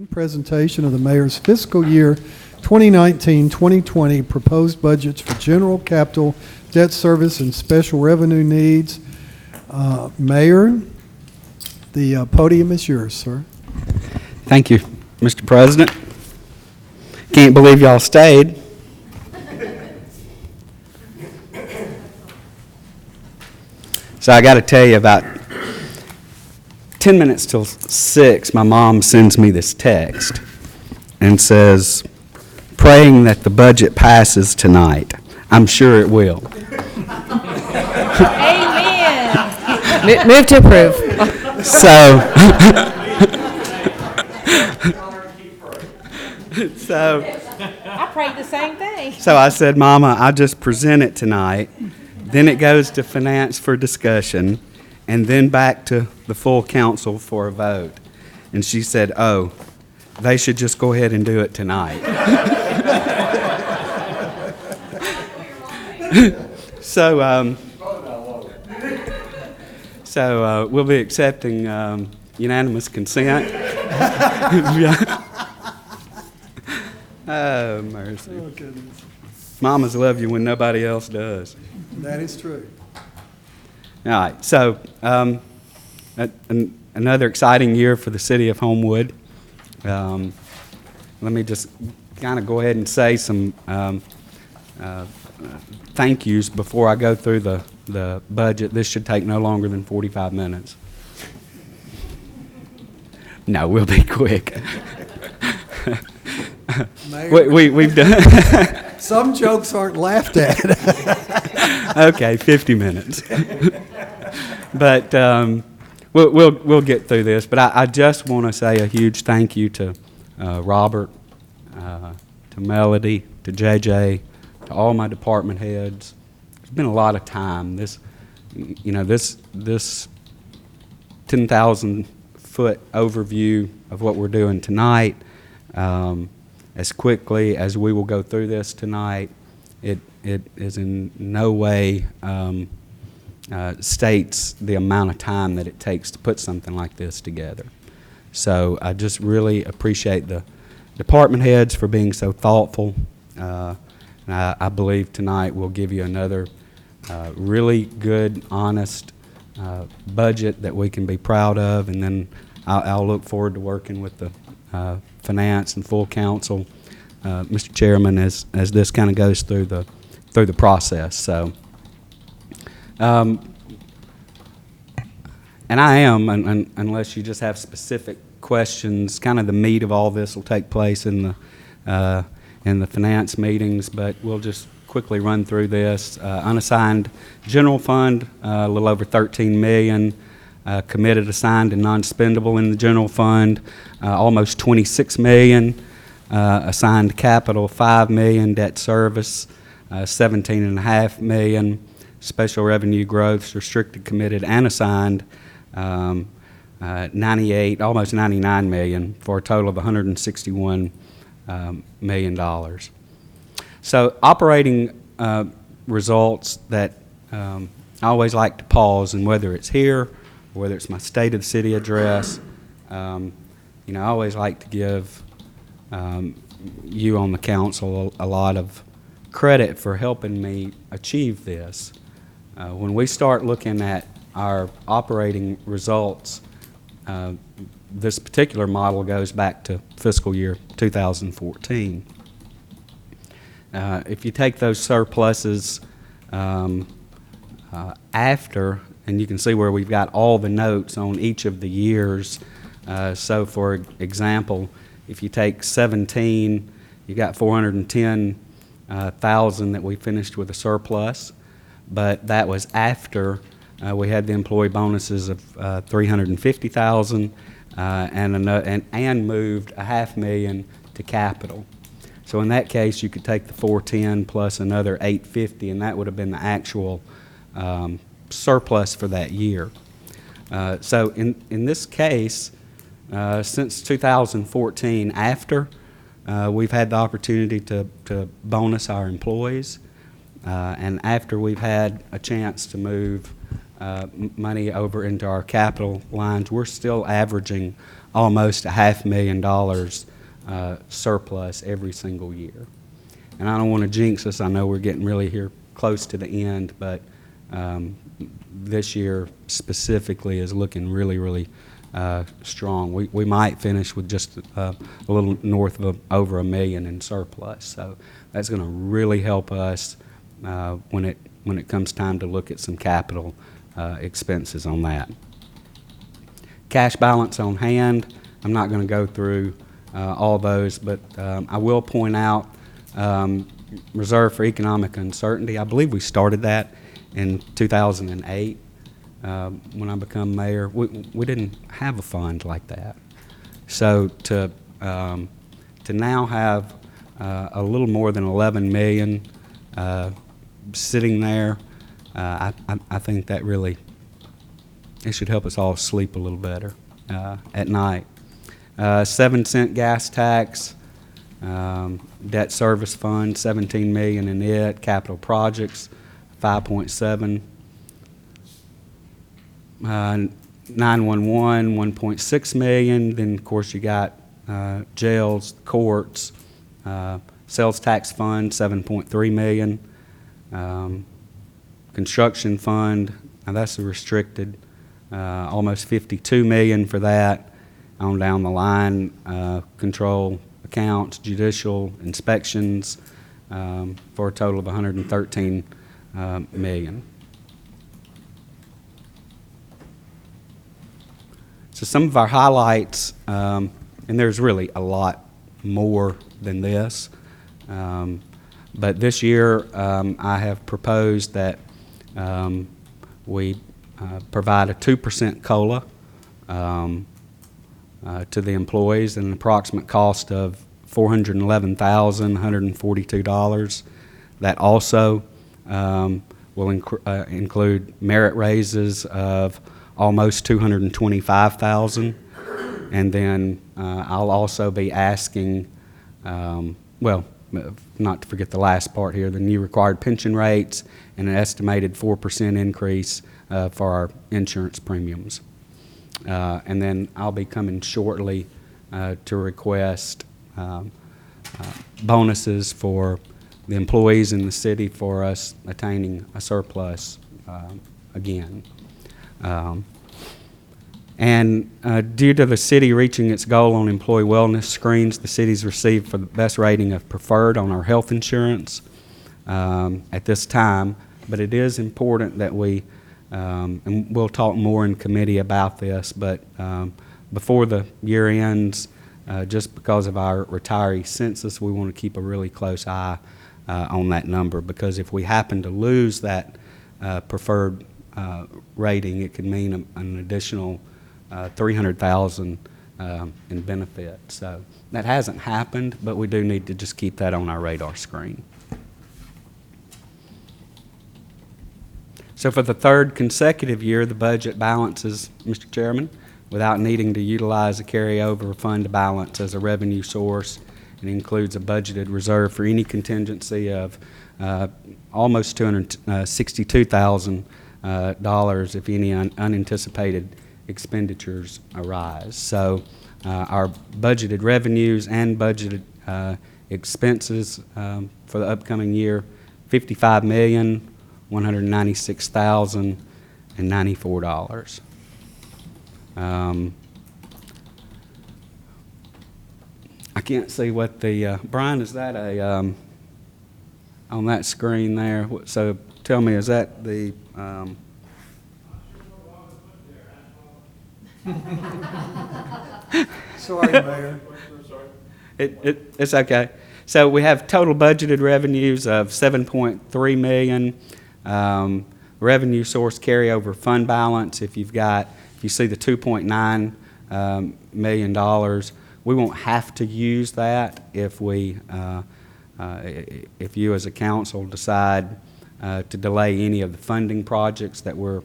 Presentation of the Mayor's fiscal year 2019-2020 proposed budgets for general capital, debt service, and special revenue needs. Mayor, the podium is yours, sir. Thank you, Mr. President. Can't believe y'all stayed. So I got to tell you, about 10 minutes till 6, my mom sends me this text and says, praying that the budget passes tonight. I'm sure it will. Amen. Move to approve. I prayed the same thing. So I said, Mama, I just present it tonight. Then it goes to finance for discussion, and then back to the full council for a vote. And she said, oh, they should just go ahead and do it tonight. So we'll be accepting unanimous consent. Oh, mercy. Oh, goodness. Mamas love you when nobody else does. That is true. All right, so another exciting year for the city of Homewood. Let me just kind of go ahead and say some thank yous before I go through the budget. This should take no longer than 45 minutes. No, we'll be quick. We've done. Some jokes aren't laughed at. Okay, 50 minutes. But we'll get through this. But I just want to say a huge thank you to Robert, to Melody, to JJ, to all my department heads. There's been a lot of time. This 10,000-foot overview of what we're doing tonight. As quickly as we will go through this tonight, it is in no way states the amount of time that it takes to put something like this together. So I just really appreciate the department heads for being so thoughtful. And I believe tonight we'll give you another really good, honest budget that we can be proud of, and then I'll look forward to working with the finance and full council, Mr. Chairman, as this kind of goes through the process. So, and I am, unless you just have specific questions, kind of the meat of all this will take place in the finance meetings. But we'll just quickly run through this. Unassigned general fund, a little over $13 million. Committed, assigned, and non-spendable in the general fund, almost $26 million. Assigned capital, $5 million. Debt service, $17.5 million. Special revenue growth, restricted, committed, and assigned, 98, almost $99 million, for a total of $161 million. So operating results that I always like to pause, and whether it's here, whether it's my State of the City address, I always like to give you on the council a lot of credit for helping me achieve this. When we start looking at our operating results, this particular model goes back to fiscal year 2014. If you take those surpluses after, and you can see where we've got all the notes on each of the years. So for example, if you take 17, you got 410,000 that we finished with a surplus, but that was after we had the employee bonuses of 350,000 and moved $500,000 to capital. So in that case, you could take the 410 plus another 850, and that would have been the actual surplus for that year. So in this case, since 2014, after we've had the opportunity to bonus our employees, and after we've had a chance to move money over into our capital lines, we're still averaging almost $500,000 surplus every single year. And I don't want to jinx us. I know we're getting really here close to the end, but this year specifically is looking really, really strong. We might finish with just a little north of over $1 million in surplus. So that's going to really help us when it comes time to look at some capital expenses on that. Cash balance on hand, I'm not going to go through all those, but I will point out Reserve for Economic Uncertainty. I believe we started that in 2008 when I become mayor. We didn't have a fund like that. So to now have a little more than 11 million sitting there, I think that really, it should help us all sleep a little better at night. 7-cent gas tax, debt service fund, 17 million in it, capital projects, 5.7, 911, 1.6 million. Then of course you got jails, courts, sales tax fund, 7.3 million, construction fund. Now that's a restricted, almost 52 million for that. On down the line, control accounts, judicial inspections, for a total of 113 million. So some of our highlights, and there's really a lot more than this, but this year I have proposed that we provide a 2% COLA to the employees at an approximate cost of $411,142. That also will include merit raises of almost $225,000, and then I'll also be asking, well, not to forget the last part here, the new required pension rates and an estimated 4% increase for our insurance premiums. And then I'll be coming shortly to request bonuses for the employees in the city for us attaining a surplus again. And due to the city reaching its goal on employee wellness screens, the city's received for the best rating of preferred on our health insurance at this time. But it is important that we, and we'll talk more in committee about this, but before the year ends, just because of our retiree census, we want to keep a really close eye on that number, because if we happen to lose that preferred rating, it could mean an additional $300,000 in benefits. So that hasn't happened, but we do need to just keep that on our radar screen. So for the third consecutive year, the budget balances, Mr. Chairman, without needing to utilize a carryover fund balance as a revenue source. It includes a budgeted reserve for any contingency of almost $262,000 if any unanticipated expenditures arise. So our budgeted revenues and budgeted expenses for the upcoming year, $55,196,094. I can't see what the, Brian, is that a, on that screen there? So tell me, is that the, Sorry, Mayor. It's okay. So we have total budgeted revenues of $7.3 million. Revenue source carryover fund balance, if you see the $2.9 million, we won't have to use that if you as a council decide to delay any of the funding projects that we're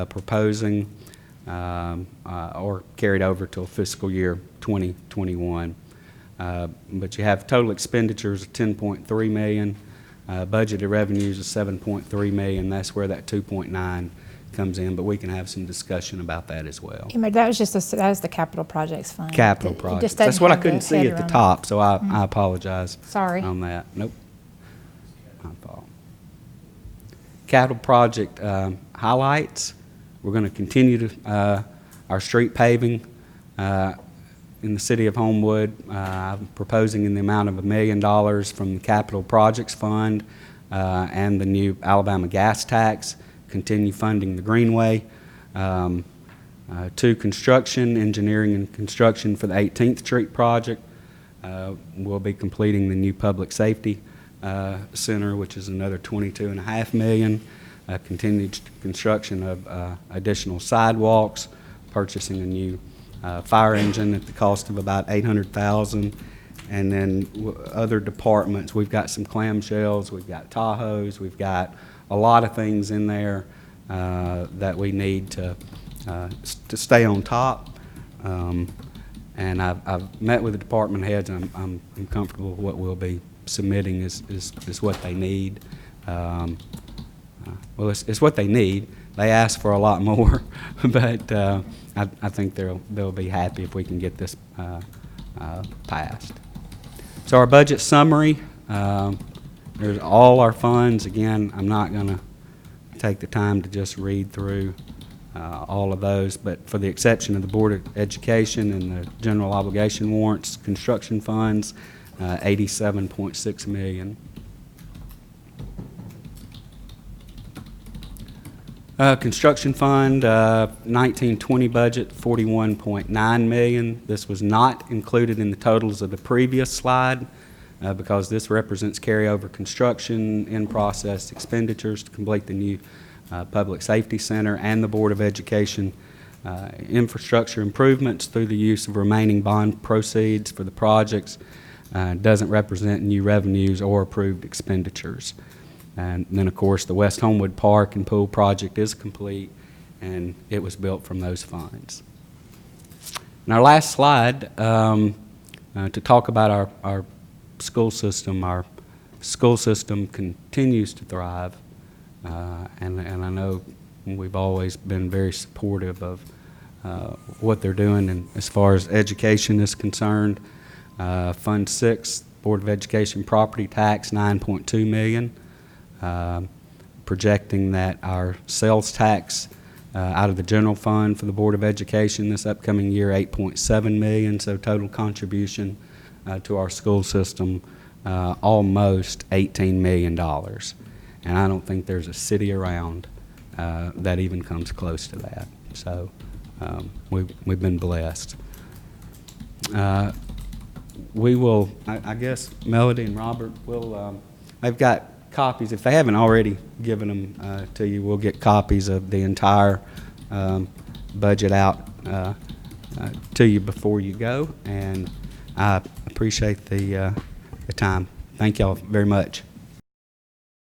proposing or carried over till fiscal year 2021. But you have total expenditures of $10.3 million, budgeted revenues of $7.3 million. That's where that 2.9 comes in, but we can have some discussion about that as well. Yeah, Mayor, that was just, that was the capital projects fund. Capital It just projects. doesn't That's what I have couldn't see header at the on it. top, so I apologize. Sorry. On that. Nope. My fault. Capital project highlights. We're going to continue to our street paving in the city of Homewood. I'm proposing in the amount of $1 million from the Capital Projects Fund and the new Alabama gas tax. Continue funding the Greenway. 2, construction, engineering and construction for the 18th Street project. We'll be completing the new public safety center, which is another $22.5 million. Continued construction of additional sidewalks, purchasing a new fire engine at the cost of about $800,000. And then other departments, we've got some clamshells, we've got Tahoes, we've got a lot of things in there that we need to stay on top. And I've met with the department heads, and I'm comfortable with what we'll be submitting is what they need. Well, it's what they need. They ask for a lot more, but I think they'll be happy if we can get this passed. So our budget summary, there's all our funds. Again, I'm not going to take the time to just read through all of those, but for the exception of the Board of Education and the general obligation warrants, construction funds, $87.6 million. Construction fund, 1920 budget, $41.9 million. This was not included in the totals of the previous slide because this represents carryover construction, in-process expenditures to complete the new Public Safety Center and the Board of Education infrastructure improvements through the use of remaining bond proceeds for the projects. Doesn't represent new revenues or approved expenditures. And then, of course, the West Homewood Park and Pool project is complete, and it was built from those funds. And our last slide, to talk about our school system. Our school system continues to thrive, and I know we've always been very supportive of what they're doing and as far as education is concerned. Fund 6, Board of Education property tax, $9.2 million. Projecting that our sales tax out of the general fund for the Board of Education this upcoming year, $8.7 million, so total contribution to our school system almost $18 million. And I don't think there's a city around that even comes close to that. So we've been blessed. We will, I guess, Melody and Robert will, they've got copies. If they haven't already given them to you, we'll get copies of the entire budget out to you before you go. And I appreciate the time. Thank y'all very much.